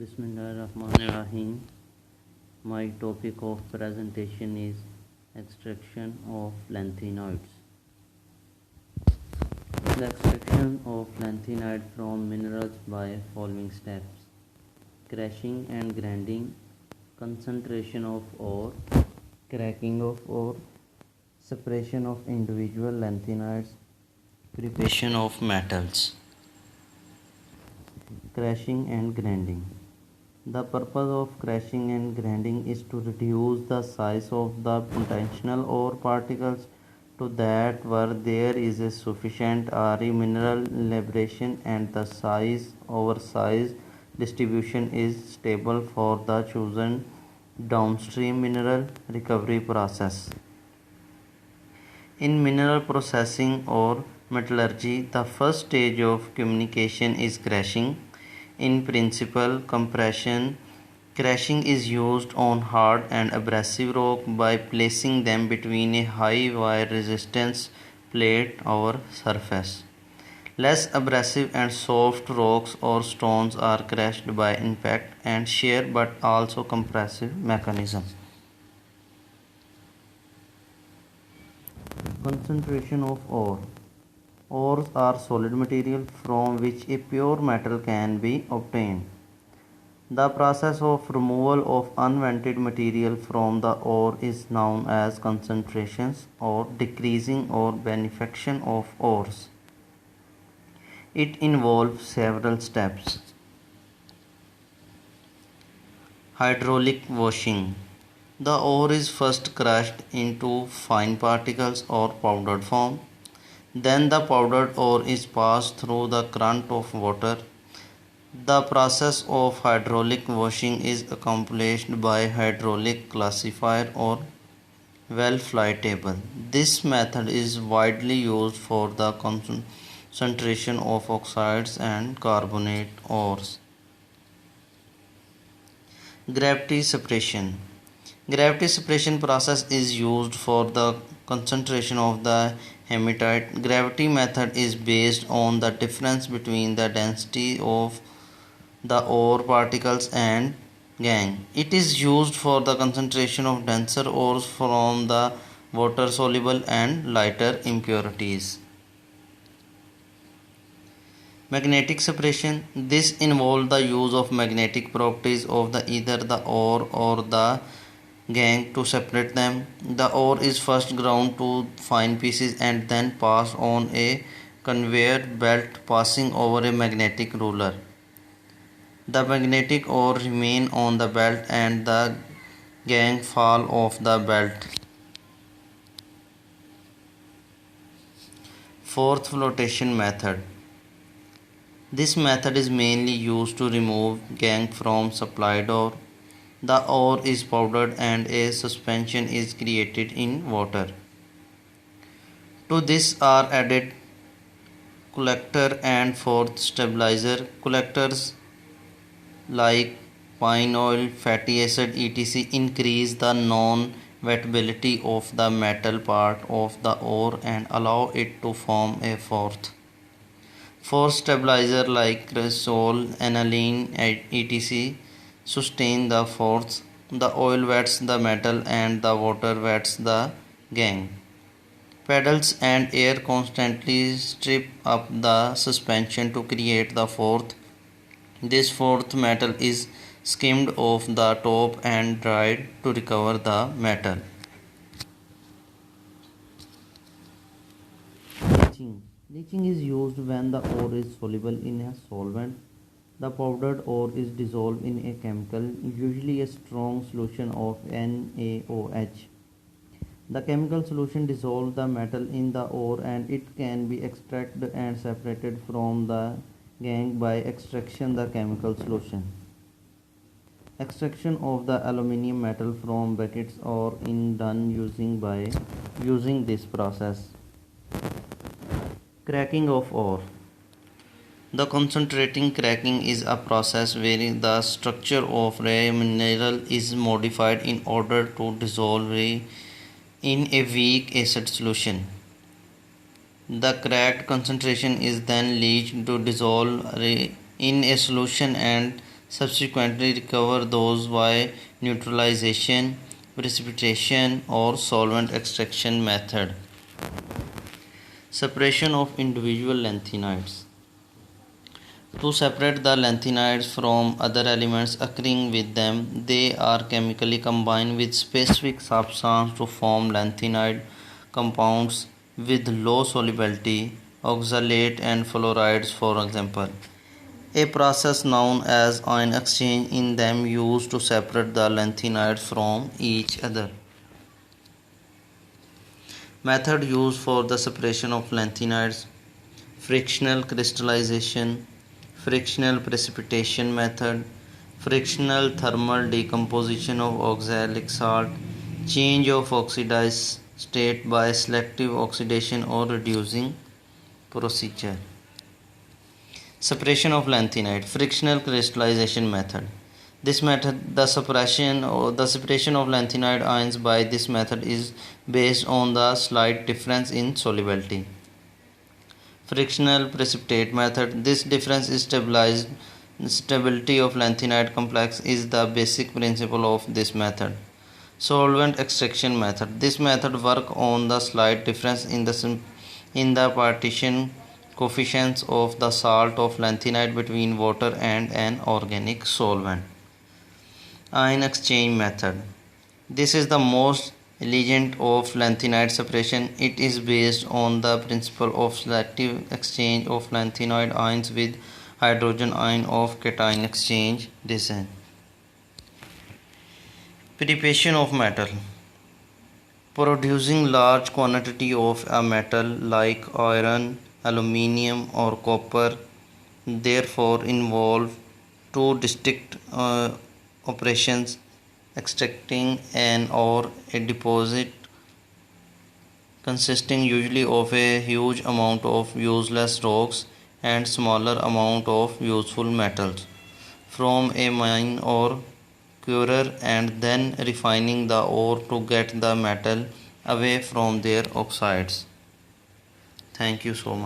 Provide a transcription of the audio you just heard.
Bismillahirrahmanirrahim. My topic of presentation is extraction of lanthanoids. The extraction of lanthanoid from minerals by following steps: crushing and grinding, concentration of ore, cracking of ore, separation of individual lanthanoids, preparation of metals. Crushing and grinding. The purpose of crushing and grinding is to reduce the size of the potential ore particles to that where there is a sufficient Re mineral liberation and the size over size distribution is stable for the chosen downstream mineral recovery process. In mineral processing or metallurgy, the first stage of communication is crushing. In principle, crushing is used on hard and abrasive rock by placing them between a high wire resistance plate or surface. Less abrasive and soft rocks or stones are crushed by impact and shear but also compressive mechanism. Concentration of ore. Ores are solid material from which a pure metal can be obtained. The process of removal of unwanted material from the ore is known as concentrations or decreasing or benefaction of ores. It involves several steps. Hydraulic washing. The ore is first crushed into fine particles or powdered form. Then the powdered ore is passed through the current of water. The process of hydraulic washing is accomplished by hydraulic classifier or well fly table. This method is widely used for the concentration of oxides and carbonate ores. Gravity separation. Gravity separation process is used for the concentration of the hematite. Gravity method is based on the difference between the density of the ore particles and gangue. It is used for the concentration of denser ores from the water soluble and lighter impurities. Magnetic separation. This involves the use of magnetic properties of either the ore or the gangue to separate them. The ore is first ground to fine pieces and then passed on a conveyor belt passing over a magnetic ruler. The magnetic ore remain on the belt and the gangue fall off the belt. Fourth, flotation method. This method is mainly used to remove gangue from supplied ore. The ore is powdered and a suspension is created in water. To this are added collector and fourth stabilizer. Collectors like pine oil, fatty acid, etc. increase the non-wettability of the metal part of the ore and allow it to form a fourth. Fourth stabilizer like cresol, aniline, etc. sustain the fourth. The oil wets the metal and the water wets the gangue. Pedals and air constantly strip up the suspension to create the fourth. This fourth metal is skimmed off the top and dried to recover the metal. Leaching. Leaching is used when the ore is soluble in a solvent. The powdered ore is dissolved in a chemical, usually a strong solution of NaOH. The chemical solution dissolves the metal in the ore and it can be extracted and separated from the gangue by extraction the chemical solution. Extraction of the aluminium metal from buckets or in done using this process. Cracking of ore. The concentrating cracking is a process where the structure of a mineral is modified in order to dissolve in a weak acid solution. The cracked concentration is then leached to dissolve in a solution and subsequently recover those by neutralization, precipitation, or solvent extraction method. Separation of individual lanthanides. To separate the lanthanides from other elements occurring with them, they are chemically combined with specific substances to form lanthanide compounds with low solubility, oxalate and fluorides for example. A process known as ion exchange in them used to separate the lanthanides from each other. Method used for the separation of lanthanides: frictional crystallization, frictional precipitation method, frictional thermal decomposition of oxalic salt, change of oxidized state by selective oxidation or reducing procedure. Separation of lanthanide, frictional crystallization method. This method, the separation of lanthanide ions by this method is based on the slight difference in solubility. Frictional precipitate method. This difference in stability of lanthanide complex is the basic principle of this method. Solvent extraction method. This method works on the slight difference in the partition coefficients of the salt of lanthanide between water and an organic solvent. Ion exchange method. This is the most elegant of lanthanide separation. It is based on the principle of selective exchange of lanthanide ions with hydrogen ion of cation exchange design. Preparation of metal. Producing large quantity of a metal like iron, aluminium or copper therefore involve two distinct operations: extracting an ore, a deposit consisting usually of a huge amount of useless rocks and smaller amount of useful metals from a mine or quarry, and then refining the ore to get the metal away from their oxides. Thank you so much.